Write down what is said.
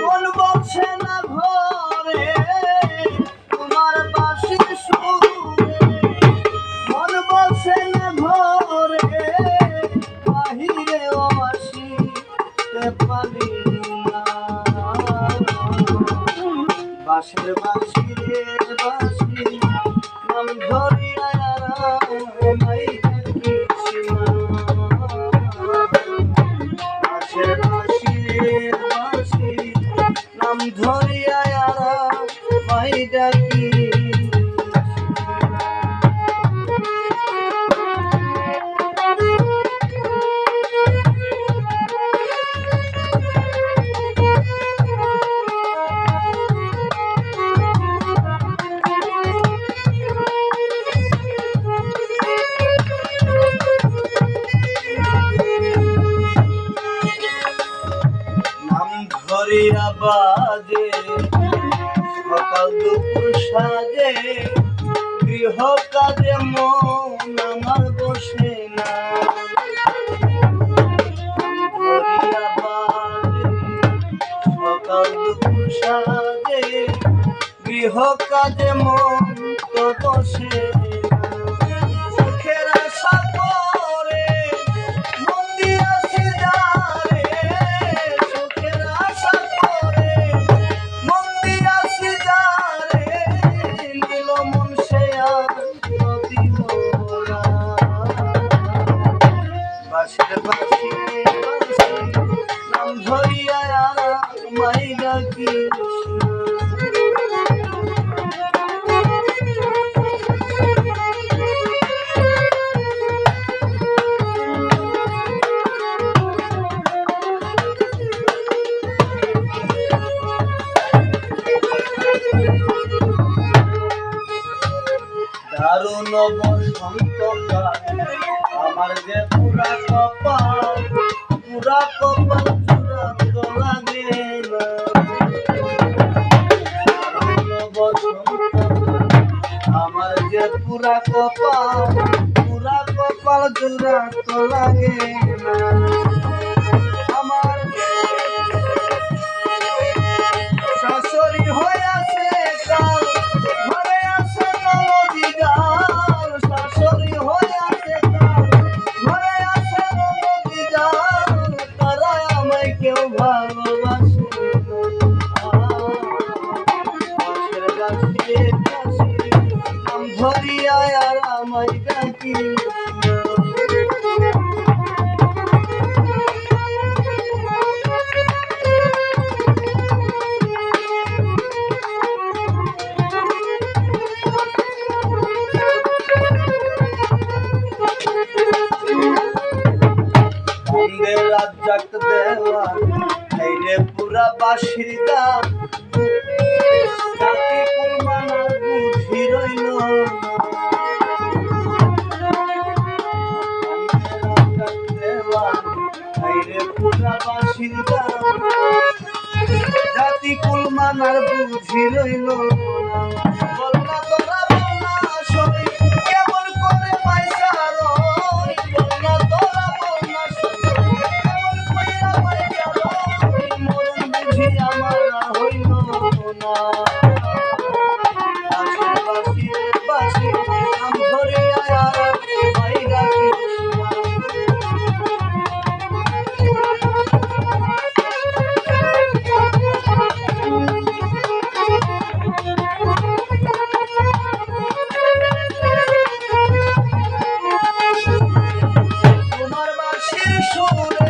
মন বলছে না ঘরে তোমার বাঁশির সুরে, মন বলছে না ঘরে বাহিরে আসিতে পারি না। বাঁশির বাঁশি রে বাঁশি নাম ধরিয়া আমায় ডাকিস না। বাঁশির বাঁশি রে বাঁশি নাম ধরিয়া আমায় ডাকিস। ধরিয়া বাজে সকাল দুপুর সাজে, গৃহ কাজে মন আমার বসে না। ধরিয়া বাজে সকাল দুপুর সাজে, গৃহ কাজে মন তো বসে না। সুখের আশা করে মন দিয়াছি যারে, সুখের আশা করে মন দিয়াছি যারে, নিল মন সে আর দিল না। বাঁশির বাঁশি বাঁশি নাম ধরিয়া আমায় ডাকিস না। দারুণ বসন্তকাল আমার যে পুরা কপাল, পুরা কপাল চূড়া তো লাগে না। দারুণ বসন্তকাল আমার যে পুরা কপাল, পুরা কপাল চূড়া তো লাগে না। আমার শাশুড়ি হইয়াছে কাল, ঘরে আছে ননদি জাল, শাশুড়ি হইয়াছে কাল, ঘরে আছে ননদি জাল, তারা আমায় কেউ ভালোবাসে না। বাঁশির বাঁশি রে বাঁশি নাম ধরিয়া আর আমায় ডাকিস না। রাজ্জাক দেওয়া রে পুরা বাঁশির গান, জাতি কুলমানা বুঝি রইল না। রাজ্জাক দেওয়া রে পুরা বাঁশির গান, জাতি কুলমানার বুঝি রইল না। বলনা তোরা বলনা সই কেমন করে পয়সা রই, বলনা তোরা বলনা সই কেমন কইরা পয়সা রই, মরণ বুঝি আমার আর হইল না। বাঁশির বাঁশি রে বাঁশি নাম ধরিয়া আমায় ডাকিস না। তোমার বাঁশির সুরে